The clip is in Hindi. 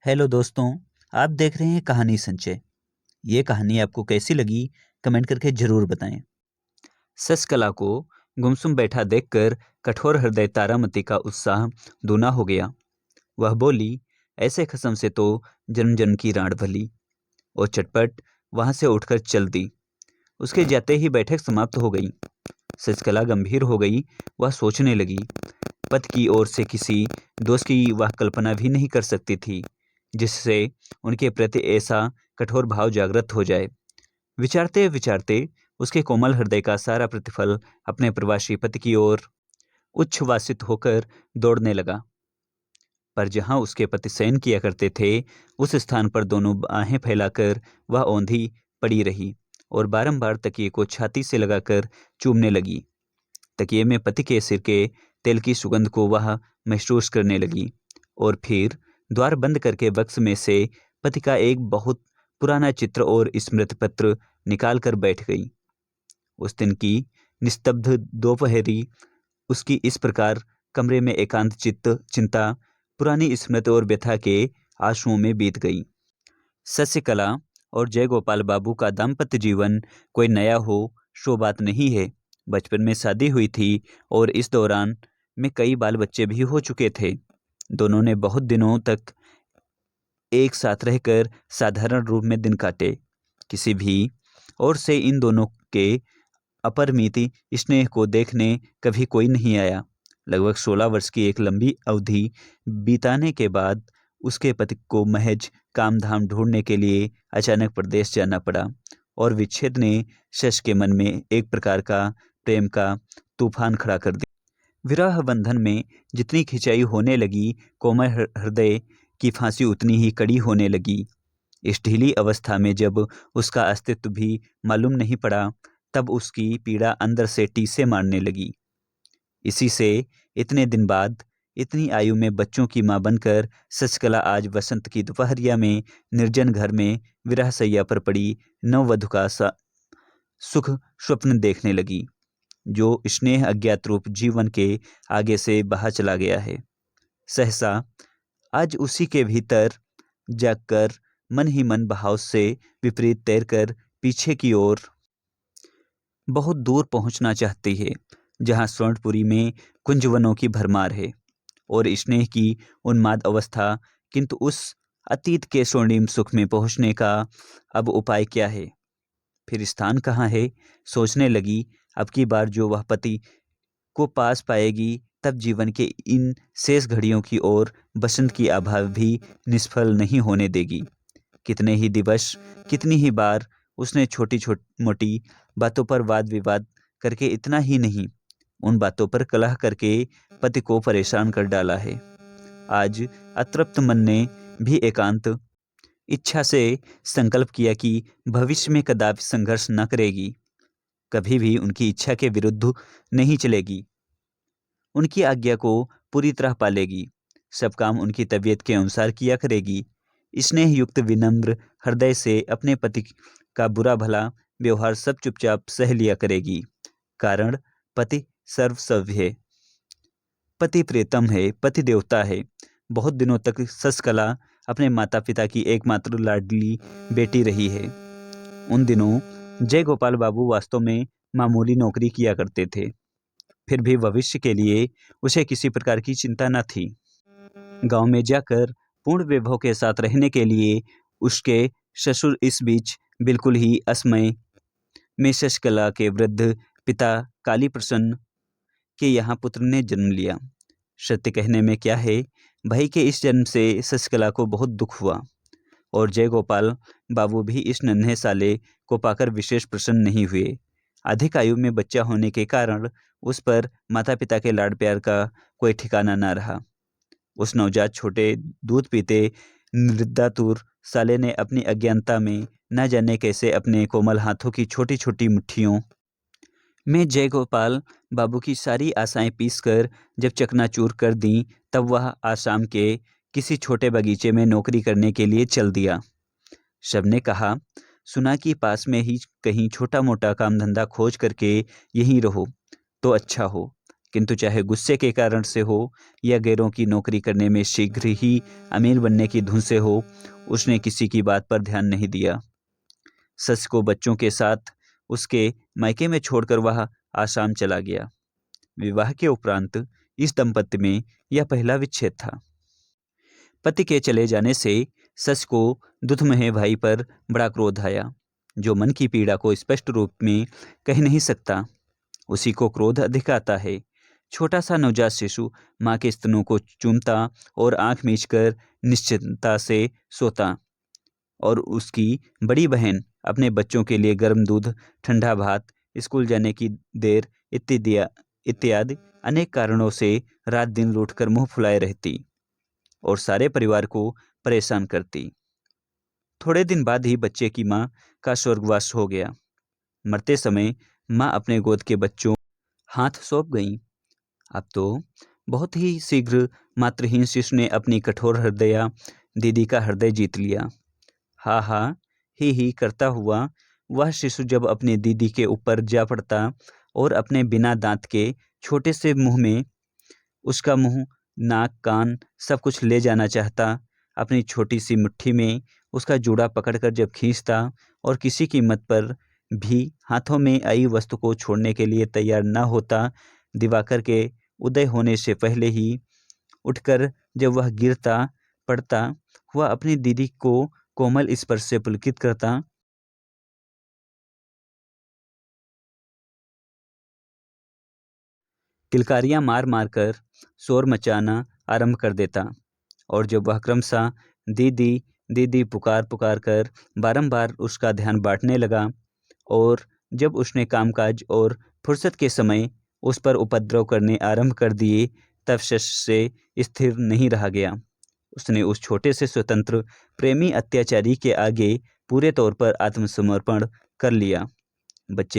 हेलो दोस्तों। आप देख रहे हैं कहानी संचय। ये कहानी आपको कैसी लगी कमेंट करके जरूर बताएं। शशकला को गुमसुम बैठा देखकर कठोर हृदय तारामती का उत्साह दूना हो गया। वह बोली, ऐसे खसम से तो जन्म जन्म की राण भली। और चटपट वहां से उठकर चल दी। उसके जाते ही बैठक समाप्त हो गई। शशकला गंभीर हो गई। वह सोचने लगी, पति की ओर से किसी दोस्त की वह कल्पना भी नहीं कर सकती थी जिससे उनके प्रति ऐसा कठोर भाव जागृत हो जाए। विचारते विचारते उसके कोमल हृदय का सारा प्रतिफल अपने प्रवासी पति की ओर उच्छ्वासित होकर दौड़ने लगा। पर जहां उसके पति शयन किया करते थे, उस स्थान पर दोनों बाहें फैलाकर वह औंधी पड़ी रही और बारंबार तकिए को छाती से लगाकर चूमने लगी। तकिए में पति के सिर के तेल की सुगंध को वह महसूस करने लगी और फिर द्वार बंद करके बक्स में से पति का एक बहुत पुराना चित्र और स्मृति पत्र निकाल कर बैठ गई। उस दिन की निस्तब्ध दोपहरी उसकी इस प्रकार कमरे में एकांत चिंता, पुरानी स्मृति और व्यथा के आंसुओं में बीत गई। शशिकला और जयगोपाल बाबू का दाम्पत्य जीवन कोई नया हो सो बात नहीं है। बचपन में शादी हुई थी और इस दौरान में कई बाल बच्चे भी हो चुके थे। दोनों ने बहुत दिनों तक एक साथ रहकर साधारण रूप में दिन काटे। किसी भी और से इन दोनों के अपरिमित स्नेह को देखने कभी कोई नहीं आया। लगभग 16 वर्ष की एक लंबी अवधि बीताने के बाद उसके पति को महज काम धाम ढूंढने के लिए अचानक प्रदेश जाना पड़ा और विच्छेद ने शश के मन में एक प्रकार का प्रेम का तूफान खड़ा कर दिया। विवाह बंधन में जितनी खिंचाई होने लगी, कोमल हृदय की फांसी उतनी ही कड़ी होने लगी। इस ढीली अवस्था में जब उसका अस्तित्व भी मालूम नहीं पड़ा, तब उसकी पीड़ा अंदर से टीसे मारने लगी। इसी से इतने दिन बाद इतनी आयु में बच्चों की मां बनकर शशिकला आज वसंत की दोपहरिया में निर्जन घर में विरह सैया पर पड़ी नववधू का सा सुख स्वप्न देखने लगी, जो स्नेह अज्ञात रूप जीवन के आगे से बहा चला गया है। सहसा आज उसी के भीतर जाकर मन ही मन बहाव से विपरीत तैरकर पीछे की ओर बहुत दूर पहुंचना चाहती है, जहां स्वर्णपुरी में कुंजवनों की भरमार है और स्नेह की उन्माद अवस्था। किंतु उस अतीत के स्वर्णिम सुख में पहुंचने का अब उपाय क्या है, फिर स्थान कहाँ है? सोचने लगी, अब की बार जो वह पति को पास पाएगी, तब जीवन के इन शेष घड़ियों की ओर बसंत की आभा भी निष्फल नहीं होने देगी। कितने ही दिवस, कितनी ही बार उसने छोटी छोटी मोटी बातों पर वाद विवाद करके, इतना ही नहीं, उन बातों पर कलह करके पति को परेशान कर डाला है। आज अतृप्त मन ने भी एकांत इच्छा से संकल्प किया कि भविष्य में कदापि संघर्ष न करेगी, कभी भी उनकी इच्छा के विरुद्ध नहीं चलेगी, उनकी आज्ञा को पूरी तरह पालेगी, सब काम उनकी तबीयत के अनुसार किया करेगी। स्नेह युक्त विनम्र हृदय से अपने पति का बुरा भला व्यवहार सब चुपचाप सह लिया करेगी, कारण पति सर्वसव्य है, पति प्रियतम है, पति देवता है। बहुत दिनों तक शशिकला अपने माता पिता की एकमात्र लाडली बेटी रही है। उन दिनों जय गोपाल बाबू वास्तव में मामूली नौकरी किया करते थे, फिर भी भविष्य के लिए उसे किसी प्रकार की चिंता न थी। गांव में जाकर पूर्ण वैभव के साथ रहने के लिए उसके ससुर इस बीच बिल्कुल ही असमय में शशिकला के वृद्ध पिता काली प्रसन्न के यहाँ पुत्र ने जन्म लिया। सत्य कहने में क्या है, भाई के इस जन्म से शशिकला को बहुत दुख हुआ और जय गोपाल बाबू भी इस नन्हे साले को पाकर विशेष प्रसन्न नहीं हुए। अधिक आयु में बच्चा होने के कारण उस पर माता पिता के लाड प्यार का कोई ठिकाना न रहा। उस नवजात छोटे दूध पीते निर्दातुर साले ने अपनी अज्ञानता में न जाने कैसे अपने कोमल हाथों की छोटी छोटी मुट्ठियों में जय गोपाल बाबू की सारी आशाएं पीसकर जब चकनाचूर कर दी, तब वह आसाम के किसी छोटे बगीचे में नौकरी करने के लिए चल दिया। सबने कहा सुना कि पास में ही कहीं छोटा मोटा काम धंधा खोज करके यहीं रहो तो अच्छा हो, किंतु चाहे गुस्से के कारण से हो या गैरों की नौकरी करने में शीघ्र ही अमीर बनने की धुन से हो, उसने किसी की बात पर ध्यान नहीं दिया। सस को बच्चों के साथ उसके मायके में छोड़कर वह आसाम चला गया। विवाह के उपरांत इस दंपत्ति में यह पहला विच्छेद था। पति के चले जाने से सस को दुधमहे भाई पर बड़ा क्रोध आया, जो मन की पीड़ा को स्पष्ट रूप में कह नहीं सकता। उसी को क्रोध अधिक आता है। छोटा सा नवजात शिशु माँ के स्तनों को चूमता और आंख मीचकर निश्चिंतता से सोता, और उसकी बड़ी बहन अपने बच्चों के लिए गर्म दूध, ठंडा भात, स्कूल जाने की देर इत्यादि अनेक कारणों से रात दिन रूठकर मुंह फुलाए रहती और सारे परिवार को परेशान करती। थोड़े दिन बाद ही बच्चे की माँ का स्वर्गवास हो गया। मरते समय माँ अपने गोद के बच्चों हाथ सौंप गईं। अब तो बहुत ही शीघ्र मातृहीन शिशु ने अपनी कठोर हृदया दीदी का हृदय जीत लिया। हा हा ही करता हुआ वह शिशु जब अपने दीदी के ऊपर जा पड़ता और अपने बिना दांत के छोटे से मुंह में उसका मुंह, नाक, कान सब कुछ ले जाना चाहता, अपनी छोटी सी मुट्ठी में उसका जूड़ा पकड़कर जब खींचता और किसी कीमत पर भी हाथों में आई वस्तु को छोड़ने के लिए तैयार न होता, दिवाकर के उदय होने से पहले ही उठकर जब वह गिरता पड़ता हुआ अपनी दीदी को कोमल स्पर्श से पुलकित करता, किलकारियां मार मार कर शोर मचाना आरंभ कर देता। और जब वह क्रमशः दीदी दीदी पुकार पुकार कर बारंबार उसका ध्यान बांटने लगा, और जब उसने कामकाज और फुर्सत के समय उस पर उपद्रव करने आरंभ कर दिए, तब शश से स्थिर नहीं रहा गया। उसने उस छोटे से स्वतंत्र प्रेमी अत्याचारी के आगे पूरे तौर पर आत्मसमर्पण कर लिया। बच्चे